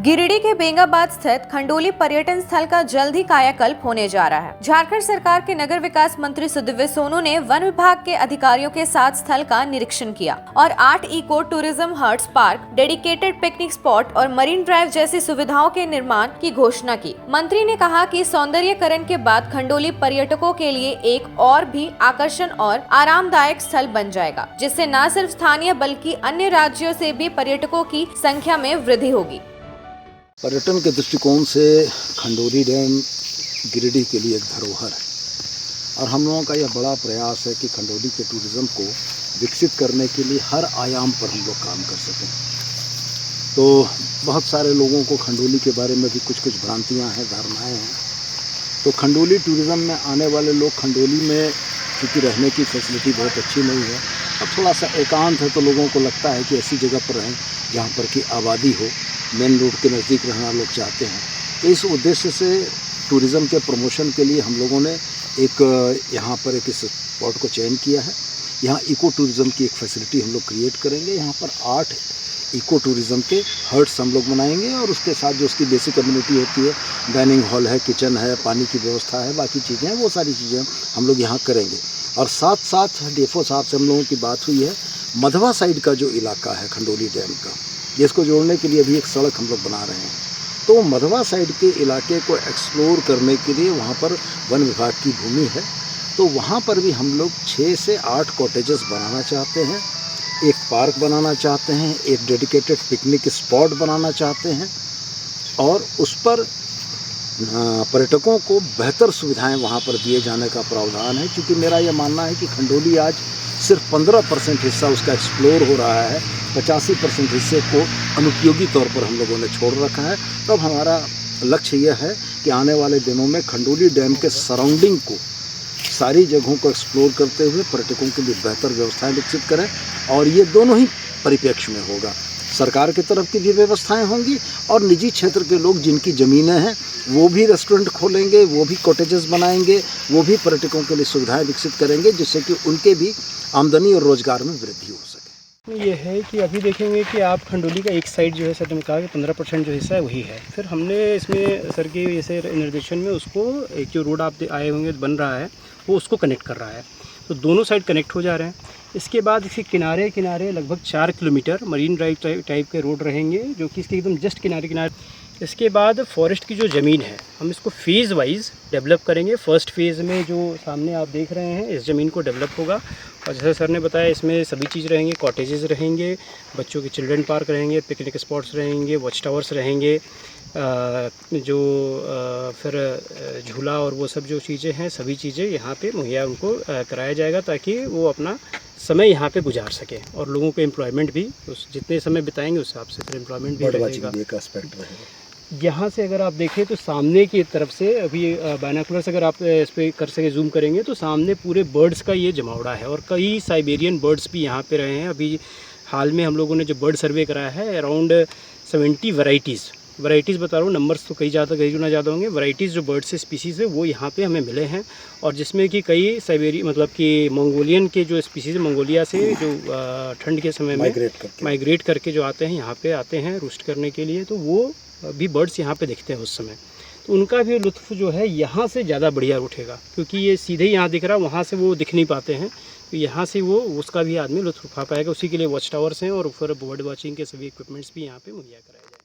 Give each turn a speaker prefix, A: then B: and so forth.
A: गिरिडीह के बेंगाबाद स्थित खंडोली पर्यटन स्थल का जल्द ही कायाकल्प होने जा रहा है। झारखंड सरकार के नगर विकास मंत्री सुदिव्य सोनू ने वन विभाग के अधिकारियों के साथ स्थल का निरीक्षण किया और 8 eco tourism huts, park, dedicated picnic spot और मरीन ड्राइव जैसी सुविधाओं के निर्माण की घोषणा की। मंत्री ने कहा कि सौंदर्यीकरण के बाद खंडोली पर्यटकों के लिए एक और भी आकर्षण और आरामदायक स्थल बन जाएगा, जिससे न सिर्फ स्थानीय बल्कि अन्य राज्यों से भी पर्यटकों की संख्या में वृद्धि होगी।
B: पर्यटन के दृष्टिकोण से खंडोली डैम गिरिडीह के लिए एक धरोहर है और हम लोगों का यह बड़ा प्रयास है कि खंडोली के टूरिज़्म को विकसित करने के लिए हर आयाम पर हम लोग काम कर सकें। तो बहुत सारे लोगों को खंडोली के बारे में भी कुछ भ्रांतियां हैं, धारणाएं हैं। तो खंडोली टूरिज़्म में आने वाले लोग, खंडोली में क्योंकि रहने की फैसिलिटी बहुत अच्छी नहीं है और थोड़ा सा एकांत है, तो लोगों को लगता है कि ऐसी जगह पर रहें जहाँ पर कि आबादी हो, मेन रोड के नज़दीक रहना लोग चाहते हैं। तो इस उद्देश्य से टूरिज़्म के प्रमोशन के लिए हम लोगों ने यहाँ पर एक स्पॉट को चयन किया है। यहाँ इको टूरिज़्म की एक फैसिलिटी हम लोग क्रिएट करेंगे। यहाँ पर 8 इको टूरिज़्म के हट्स हम लोग बनाएंगे और उसके साथ जो उसकी बेसिक कम्युनिटी होती है, डाइनिंग हॉल है, किचन है, पानी की व्यवस्था है, बाकी चीज़ें हैं, वो सारी चीज़ें हम लोग यहाँ करेंगे। और साथ साथ डीएफओ साहब से हम लोगों की बात हुई है, मधवा साइड का जो इलाका है खंडोली डैम का, जिसको जोड़ने के लिए अभी एक सड़क हम लोग बना रहे हैं। तो मधवा साइड के इलाके को एक्सप्लोर करने के लिए वहाँ पर वन विभाग की भूमि है, तो वहाँ पर भी हम लोग 6 से 8 कॉटेजेस बनाना चाहते हैं, एक पार्क बनाना चाहते हैं, एक डेडिकेटेड पिकनिक स्पॉट बनाना चाहते हैं और उस पर पर्यटकों को बेहतर सुविधाएं वहाँ पर दिए जाने का प्रावधान है। क्योंकि मेरा यह मानना है कि खंडोली आज सिर्फ 15% हिस्सा उसका एक्सप्लोर हो रहा है, 85% हिस्से को अनुपयोगी तौर पर हम लोगों ने छोड़ रखा है। तब हमारा लक्ष्य यह है कि आने वाले दिनों में खंडोली डैम के सराउंडिंग को, सारी जगहों को एक्सप्लोर करते हुए पर्यटकों के लिए बेहतर व्यवस्थाएं विकसित करें। और ये दोनों ही परिप्रेक्ष्य में होगा, सरकार की तरफ की भी व्यवस्थाएं होंगी और निजी क्षेत्र के लोग जिनकी ज़मीनें हैं वो भी रेस्टोरेंट खोलेंगे, वो भी कॉटेजेस बनाएंगे, वो भी पर्यटकों के लिए सुविधाएं विकसित करेंगे, जिससे कि उनके भी आमदनी और रोजगार में वृद्धि हो सके।
C: ये है कि अभी देखेंगे कि आप खंडोली का एक साइड जो है, सर ने कहा कि 15% जो हिस्सा है वही है। फिर हमने इसमें सर के जैसे निर्देशन में उसको एक जो रोड आप आए होंगे बन रहा है वो उसको कनेक्ट कर रहा है, तो दोनों साइड कनेक्ट हो जा रहे हैं। इसके बाद इसके किनारे किनारे लगभग 4 किलोमीटर मरीन ड्राइव टाइप के रोड रहेंगे, जो कि इसके एकदम जस्ट किनारे किनारे। इसके बाद फॉरेस्ट की जो ज़मीन है हम इसको फेज़ वाइज डेवलप करेंगे। फर्स्ट फेज़ में जो सामने आप देख रहे हैं इस ज़मीन को डेवलप होगा और जैसे सर ने बताया इसमें सभी चीज़ रहेंगे, कॉटेजेस रहेंगे, बच्चों के चिल्ड्रन पार्क रहेंगे, पिकनिक स्पॉट्स रहेंगे, वॉच टावर्स रहेंगे, फिर झूला और वो सब जो चीज़ें हैं सभी चीज़ें यहाँ पे मुहैया उनको कराया जाएगा, ताकि वो अपना समय यहाँ पे गुजार सकें और लोगों को एम्प्लॉयमेंट भी उस जितने समय बिताएंगे उस हिसाब से फिर एम्प्लॉयमेंट भी रहेगा। यहाँ से अगर आप देखें तो सामने की तरफ से अभी बायनोकुलर अगर आप इस पर कर सके जूम करेंगे तो सामने पूरे बर्ड्स का ये जमावड़ा है और कई साइबेरियन बर्ड्स भी यहाँ पे रहे हैं। अभी हाल में हम लोगों ने जो बर्ड सर्वे कराया है अराउंड 70 वैराइटीज़ बता रहा हूँ, नंबर्स तो कई गुना ज़्यादा होंगे। वैराइटीज़ जो बर्ड्स से स्पीसीज़ है वो यहाँ पे हमें मिले हैं और जिसमें कि कई साइबेरियन मतलब कि मंगोलियन के जो स्पीसीज़ मंगोलिया से जो ठंड के समय में माइग्रेट करके जो आते हैं यहाँ पे आते हैं रूस्ट करने के लिए, तो वो भी बर्ड्स यहाँ पे दिखते हैं उस समय। तो उनका भी लुत्फ़ जो है यहाँ से ज़्यादा बढ़िया उठेगा, क्योंकि ये सीधे ही यहाँ दिख रहा है, वहाँ से वो दिख नहीं पाते हैं, तो यहाँ से वो उसका भी आदमी लुत्फ़ उठा पाएगा। उसी के लिए वॉच टावर्स हैं और फिर बर्ड वॉचिंग के सभी इक्विपमेंट्स भी यहाँ पे मुहैया कराए जाएंगे।